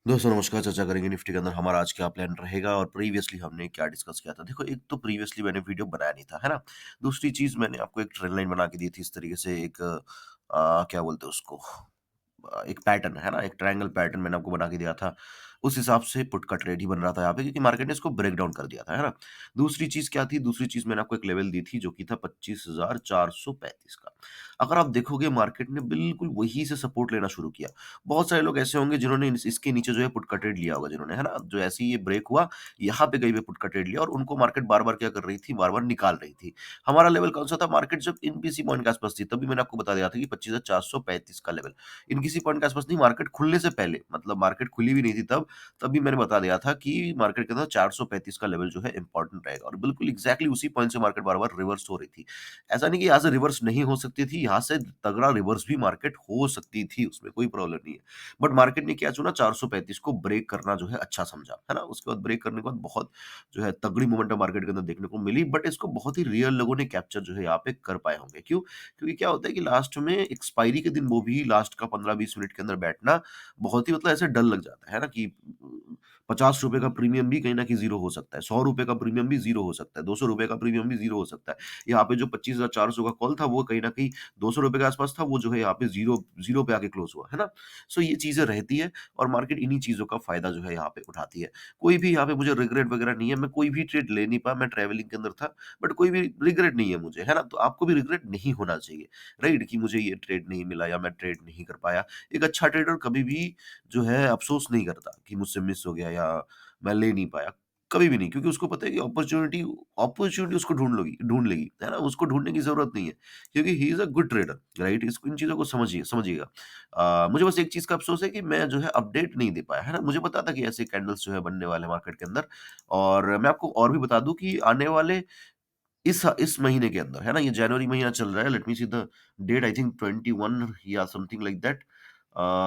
दोस्तों नमस्कार, चर्चा करेंगे निफ्टी के अंदर हमारा आज क्या प्लान रहेगा और प्रीवियसली हमने क्या डिस्कस किया था। देखो, एक तो प्रीवियसली मैंने वीडियो बनाया नहीं था, है ना? दूसरी चीज़ मैंने आपको एक ट्रेंड लाइन बना के दी थी इस तरीके से एक क्या बोलते हैं उसको एक पैटर्न है ना, एक ट्रायंगल पैटर्न मैंने आपको बना के दिया था। उस हिसाब से पुट का ट्रेड ही बन रहा था यहाँ पे क्योंकि मार्केट ने इसको ब्रेक डाउन कर दिया था, है ना? दूसरी चीज़ क्या थी? दूसरी चीज़ मैंने आपको एक लेवल दी थी जो कि था 25,435 का। अगर आप देखोगे मार्केट ने बिल्कुल वहीं से सपोर्ट लेना शुरू किया। बहुत सारे लोग ऐसे होंगे जिन्होंने इसके नीचे जो है पुट का ट्रेड लिया होगा जिन्होंने, है ना? जो ऐसे ही ये ब्रेक हुआ, यहाँ पे कहीं पे पुट का ट्रेड लिया और उनको मार्केट बार-बार क्या कर रही थी? बार-बार निकाल रही थी। हमारा लेवल कौन-सा था? मार्केट जब इन पीसी पॉइंट के आस-पास थी, तभी मैंने आपको बता दिया था कि 25,435 का लेवल। इन किसी पॉइंट के आस-पास नहीं, मार्केट खुलने से पहले, मतलब मार्केट खुली भी नहीं थी तब भी मैंने बता दिया था कि मार्केट के अंदर 435 का लेवल जो है इम्पोर्टेंट रहेगा और बिल्कुल एग्ज़ैक्टली उसी पॉइंट से मार्केट बार-बार रिवर्स हो रही थी। ऐसा नहीं कि यहाँ से रिवर्स नहीं हो सकती थी, यहाँ से तगड़ा रिवर्स भी मार्केट हो सकती थी, उसमें कोई प्रॉब्लम नहीं है। बट मार्केट ने क्या चुना? 435 को ब्रेक करना जो है अच्छा समझा, है ना? उसके बाद ब्रेक करने के बाद बहुत जो है तगड़ी मोमेंटम मार्केट के अंदर देखने को मिली, बट इसको बहुत ही रियल लोगों ने कैप्चर जो है यहाँ पे कर पाए होंगे। क्यों? क्योंकि क्या होता है कि लास्ट में एक्सपायरी के दिन वो भी लास्ट का 15-20 मिनट के अंदर बैठना बहुत ही मतलब ऐसे डर लग जाता है ना कि ₹50 का प्रीमियम भी कहीं न कहीं ज़ीरो हो सकता है, ₹100 का प्रीमियम भी ज़ीरो हो सकता है, ₹200 का प्रीमियम भी ज़ीरो हो सकता है। यहाँ पे जो 25,400 का कॉल था वो कहीं न कहीं ₹200 के आस-पास था, वो जो है यहाँ पे ज़ीरो ज़ीरो पे आके क्लोज़ हुआ, है ना? सो ये चीज़ें रहती है और मार्केट इन्हीं चीज़ों का फ़ायदा जो है यहाँ पे उठाती है। कोई भी यहाँ पे मुझे रिग्रेट वगैरह नहीं है, मैं कोई भी ट्रेड ले नहीं पाया, मैं ट्रैवलिंग के अंदर था, बट कोई भी रिग्रेट नहीं है मुझे, है ना? तो आपको भी रिग्रेट नहीं होना चाहिए, राइट? कि मुझे ये ट्रेड नहीं मिला या मैं ट्रेड नहीं कर पाया। एक अच्छा ट्रेडर कभी भी जो है अफ़सोस नहीं करता कि मुझसे मिस हो गया या मैं ले नहीं पाया, कभी भी नहीं क्योंकि उसको पता है कि अपॉर्च्युनिटी अपॉर्च्युनिटी उसको ढूँढ लेगी, है ना? उसको ढूँढने की ज़रूरत नहीं है क्योंकि he is a good trader, right? इस इन चीज़ों को समझिएगा। मुझे बस एक चीज़ का अफ़सोस है कि मैं जो है अपडेट नहीं दे पाया, है ना? मुझे पता था कि ऐसे कैंडल्स जो है बनने वाले हैं मार्केट के अंदर और मैं आपको और भी बता दूँ कि आने वाले इस महीने के अंदर, है ना? ये जनवरी महीना चल रहा है, let me see the date I think 21 या समथिंग लाइक दैट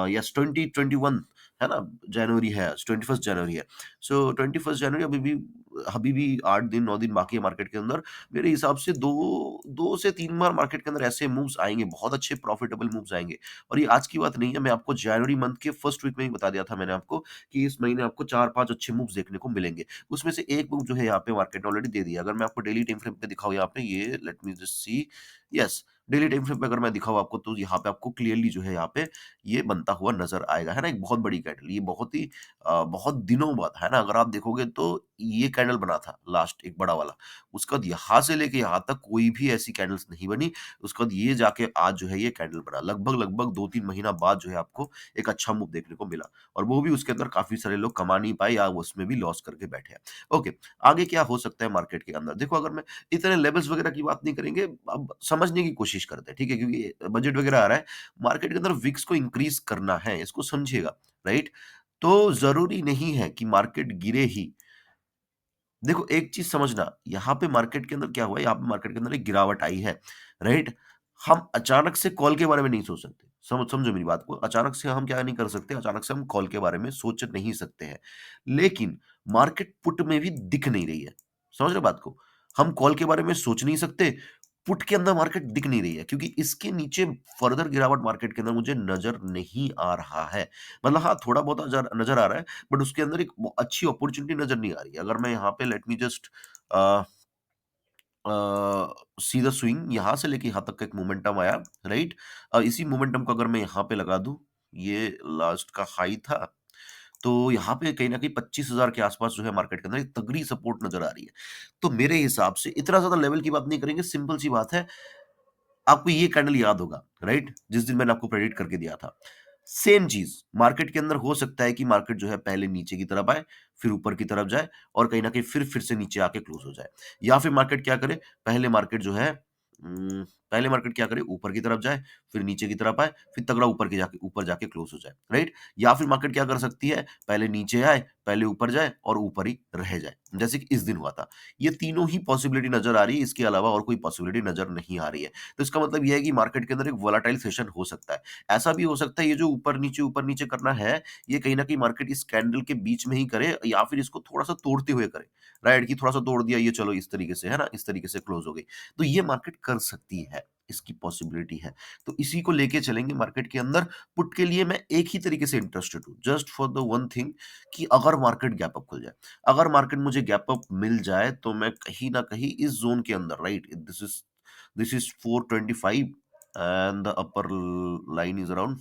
यस 2021 है ना? जनवरी है आज, 21st जनवरी है। सो 21st जनवरी अभी भी 8 दिन 9 दिन बाकी है मार्केट के अंदर। मेरे हिसाब से 2 से 3 बार मार्केट के अंदर ऐसे मूव्स आएँगे, बहुत अच्छे प्रॉफिटेबल मूव्स आएँगे। और ये आज की बात नहीं है, मैं आपको जनवरी मंथ के फर्स्ट वीक में ही बता दिया था मैंने आपको कि इस महीने आपको 4-5 अच्छे मूव्स देखने को मिलेंगे। उसमें से एक बुक जो है यहाँ पे मार्केट ने ऑलरेडी दे दिया। अगर मैं आपको डेली टाइम फ्रेम पे दिखाऊँ यहाँ पे ये let me just see yes daily time frame पे अगर मैं दिखाऊँ आपको तो यहाँ पे आपको क्लियरली जो है यहाँ पे ये बनता हुआ नज़र आएगा, है ना? एक बहुत बड़ी कैंडल ये बहुत ही बहुत दिनों बाद, है ना? अगर आप देखोगे तो ये कैंडल बना था लास्ट एक बड़ा वाला। उसके बाद यहाँ से लेके यहाँ तक कोई भी ऐसी कैंडल्स नहीं बनी। उसके बाद ये जाके आज जो है ये कैंडल बना। लगभग 2-3 महीना बाद जो है आपको एक अच्छा मूव देखने को मिला और वो भी उसके अंदर काफ़ी सारे लोग कमा नहीं पाए या उसमें भी लॉस करके बैठे हैं। ओके, आगे क्या हो सकता है मार्केट के अंदर? देखो अगर मैं इतने लेवल्स वगैरह की बात नहीं करेंगे, अब समझने की कोशिश करते हैं, ठीक है? क्योंकि बजट वगैरह आ रहा है, मार्केट के अंदर विक्स को इंक्रीज़ करना है, इसको समझिएगा, राइट? तो ज़रूरी नहीं है कि मार्केट गिरे ही। देखो एक चीज़ समझना, यहाँ पे मार्केट के अंदर क्या हुआ है, यहाँ पे मार्केट के अंदर एक गिरावट आई है, राइट? हम अचानक से कॉल के बारे में नहीं सोच सकते। समझो मेरी बात को, अचानक से हम क्या नहीं कर सकते, अचानक से हम कॉल के बारे में सोच नहीं सकते हैं। लेकिन मार्केट पुट में भी दिख नहीं रही है, समझ रहे हो बात को? हम कॉल के बारे में सोच नहीं सकते, पुट के अंदर मार्केट दिख नहीं रही है क्योंकि इसके नीचे फर्दर गिरावट मार्केट के अंदर मुझे नज़र नहीं आ रहा है। मतलब हाँ, थोड़ा बहुत नज़र आ रहा है, बट उसके अंदर एक अच्छी अपॉर्चुनिटी नज़र नहीं आ रही है। अगर मैं यहाँ पे let me just a see the swing यहाँ से लेके यहाँ तक का एक मोमेंटम आया, राइट? इसी मोमेंटम को अगर मैं यहाँ पे लगा दूँ, ये लास्ट का हाई था, तो यहाँ पे कहीं न कहीं 25,000 के आस-पास जो है मार्केट के अंदर एक तगड़ी सपोर्ट नज़र आ रही है। तो मेरे हिसाब से इतना ज़्यादा लेवल की बात नहीं करेंगे, सिंपल सी बात है, आपको ये कैंडल याद होगा, राइट? जिस दिन मैंने आपको प्रेडिक्ट करके दिया था। सेम चीज़ मार्केट के अंदर हो सकता है कि मार्केट जो है पहले नीचे की तरफ आए, फिर ऊपर की तरफ जाए और कहीं न कहीं फिर से नीचे आके क्लोज़ हो जाए। या फिर मार्केट क्या करे, पहले मार्केट जो है पहले मार्केट क्या करे, ऊपर की तरफ जाए, फिर नीचे की तरफ आए, फिर तगड़ा ऊपर जाके क्लोज़ हो जाए, राइट? या फिर मार्केट क्या कर सकती है, पहले नीचे आए, पहले ऊपर जाए और ऊपर ही रह जाए, जैसे कि इस दिन हुआ था। ये तीनों ही पॉसिबिलिटी नज़र आ रही है, इसके अलावा और कोई पॉसिबिलिटी नज़र नहीं आ रही है। तो इसका मतलब ये है कि मार्केट के अंदर एक वोलेटाइल सेशन हो सकता है। ऐसा भी हो सकता है ये जो ऊपर नीचे करना है, ये कहीं न कहीं मार्केट इस कैंडल के बीच में ही करे या फिर इसको थोड़ा-सा तोड़ते हुए करे, राइट? कि थोड़ा-सा तोड़ दिया ये चलो इस तरीके से, है ना? इस तरीके से क्लोज़ हो गई। तो ये मार्केट कर सकती है। इसकी पॉसिबिलिटी है। तो इसी को लेके चलेंगे मार्केट के अंदर। पुट के लिए मैं एक ही तरीके से इंटरेस्टेड हूँ, just for the one thing कि अगर मार्केट गैप अप खुल जाए, अगर मार्केट मुझे गैप अप मिल जाए तो मैं कहीं न कहीं इस ज़ोन के अंदर, right, this is 425 and the upper line is around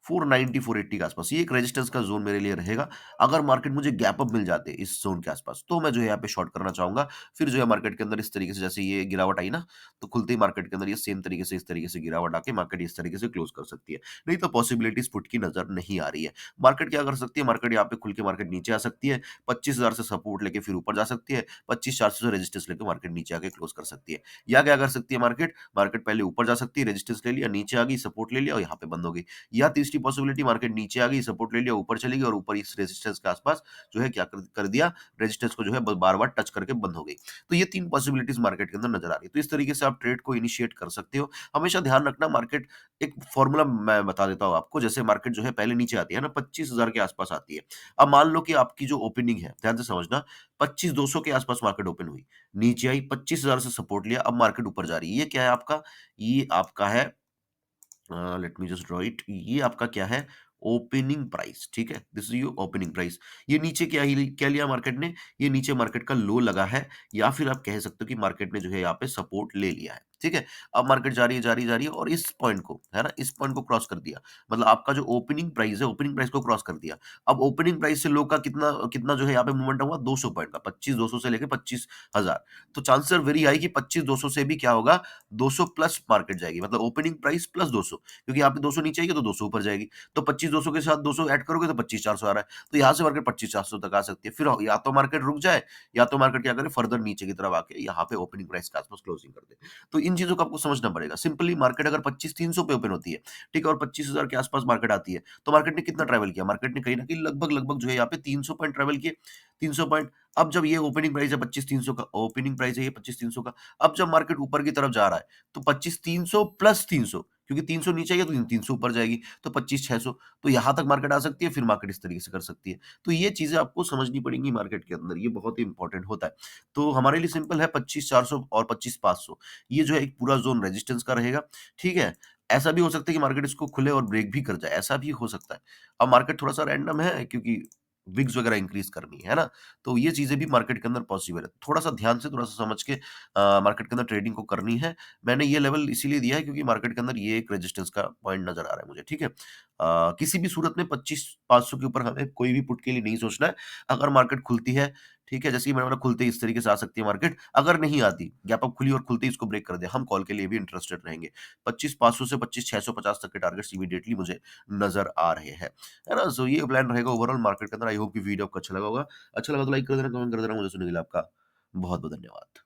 490 480 के आसपास, ये एक रेजिस्टेंस का जोन मेरे लिए रहेगा। अगर मार्केट मुझे गैप अप मिल जाते इस जोन के आसपास, तो मैं जो है यहाँ पे शॉर्ट करना चाहूंगा। फिर जो है मार्केट के अंदर इस तरीके से, जैसे ये गिरावट आई ना, तो खुलते ही मार्केट के अंदर ये सेम तरीके से, इस तरीके से गिरावट आके मार्केट इस तरीके से क्लोज कर सकती है। नहीं तो पॉसिबिलिटीज पुट की नजर नहीं आ रही है। मार्केट क्या कर सकती है, मार्केट यहाँ पे खुल के मार्केट नीचे आ सकती है, 25,000 से सपोर्ट लेके फिर ऊपर जा सकती है, 25,400 से रेजिस्टेंस लेके मार्केट नीचे आके क्लोज कर सकती है। या क्या कर सकती है मार्केट, मार्केट पहले ऊपर जा सकती है, रेजिस्टेंस ले लिया, नीचे आ गई, सपोर्ट ले लिया और यहाँ पे बंद हो गई। या तीसरी पॉसिबिलिटी, मार्केट नीचे आ गई, सपोर्ट ले लिया, ऊपर चली गई और ऊपर इस रेजिस्टेंस के आसपास जो है क्या कर दिया, रेजिस्टेंस को जो है बार बार टच करके बंद हो गई। तो ये तीन पॉसिबिलिटीज मार्केट के अंदर नजर आ रही है। तो इस तरीके से आप ट्रेड को इनिशिएट कर सकते हो। हमेशा ध्यान रखना, मार्केट एक फॉर्मूला मैं बता देता हूँ आपको। जैसे मार्केट जो है पहले नीचे आती है ना, 25,000 के आसपास आती है। अब मान लो कि आपकी जो ओपनिंग है, ध्यान से समझना, 25,200 के आसपास मार्केट ओपन हुई, नीचे आई, 25,000 से सपोर्ट लिया, अब मार्केट ऊपर जा रही है। ये क्या है आपका, ये आपका है, let me just draw it, ये आपका क्या है, ओपनिंग प्राइस, ठीक है, this is your opening price. ये नीचे क्या लिया मार्केट ने, ये नीचे मार्केट का लो लगा है, या फिर आप कह सकते हो कि मार्केट ने जो है यहाँ पे सपोर्ट ले लिया है, ठीक है। अब मार्केट जा रही है, जा रही है, जा रही है, और इस पॉइंट को, है ना, इस पॉइंट को क्रॉस कर दिया। मतलब आपका जो ओपनिंग प्राइस है, ओपनिंग प्राइस को क्रॉस कर दिया। अब ओपनिंग प्राइस से लो का कितना कितना जो है यहाँ पे मूवमेंट हुआ, 200 पॉइंट का, 25,200 से लेके 25,000। तो चांसेस वेरी हाई कि 25,200 से भी क्या होगा, 200 प्लस मार्केट जाएगी, मतलब ओपनिंग प्राइस प्लस 200, क्योंकि यहाँ पे 200 नीचे आएगी तो 200 ऊपर जाएगी। तो 25,200 के साथ 200 ऐड करोगे तो 25,400 आ रहा है। तो यहाँ से मार्केट 25,400 तक आ सकती है। फिर या तो मार्केट रुक जाए, या तो मार्केट क्या करे, फर्दर नीचे की तरफ आके यहाँ पे ओपनिंग प्राइस के आसपास क्लोजिंग कर दे। तो इन चीजों को आपको समझना पड़ेगा। सिंपली मार्केट अगर 25,300 पे ओपन होती है, ठीक है, और 25,000 के आसपास मार्केट आती है, तो मार्केट ने कितना ट्रैवल किया, मार्केट ने कहीं ना कहीं लगभग लगभग जो है यहाँ पे 300 पॉइंट ट्रैवल किए, 300 पॉइंट। अब जब ये ओपनिंग प्राइस है 25,300 का, ओपनिंग प्राइस है ये 25,300 का, अब जब मार्केट ऊपर की तरफ जा रहा है, तो 25,300 प्लस 300, क्योंकि 300 नीचे आई है तो 300 ऊपर जाएगी, तो 25,600। तो यहाँ तक मार्केट आ सकती है, फिर मार्केट इस तरीके से कर सकती है। तो ये चीज़ें आपको समझनी पड़ेंगी मार्केट के अंदर, ये बहुत ही इंपॉर्टेंट होता है। तो हमारे लिए सिंपल है, 25,400 और 25,500, ये जो है एक पूरा ज़ोन रेजिस्टेंस का रहेगा, ठीक है? ऐसा भी हो सकता है कि मार्केट इसको खुले और ब्रेक भी कर जाए, ऐसा भी हो सकता है। अब मार्केट थोड़ा-सा रैंडम है, क्योंकि विग्स वगैरह इंक्रीज़ करनी है ना? तो ये चीज़ें भी मार्केट के अंदर पॉसिबल है। थोड़ा-सा ध्यान से, थोड़ा-सा समझ के मार्केट के अंदर ट्रेडिंग को करनी है। मैंने ये लेवल इसीलिए दिया है क्योंकि मार्केट के अंदर ये एक रेजिस्टेंस का पॉइंट नज़र आ रहा है मुझे, ठीक है? किसी भी सूरत में 25,500 के ऊपर हमें कोई भी पुट के लिए नहीं सोचना है। अगर मार्केट खुलती है, ठीक है, जैसे कि मैंने बोला, खुलते ही इस तरीके से आ सकती है मार्केट। अगर नहीं आती, गैप अप खुली और खुलते ही इसको ब्रेक कर दिया, हम कॉल के लिए भी इंटरेस्टेड रहेंगे। 25,500 से 25,650 तक के टारगेट्स इमीडिएटली मुझे नज़र आ रहे हैं। है ना? सो ये प्लान रहेगा ओवरऑल मार्केट के अंदर। आई होप कि वीडियो आपको अच्छा लगा होगा। अच्छा लगा तो लाइक कर देना, कमेंट कर देना। मुझे सुनने के लिए आपका बहुत-बहुत धन्यवाद।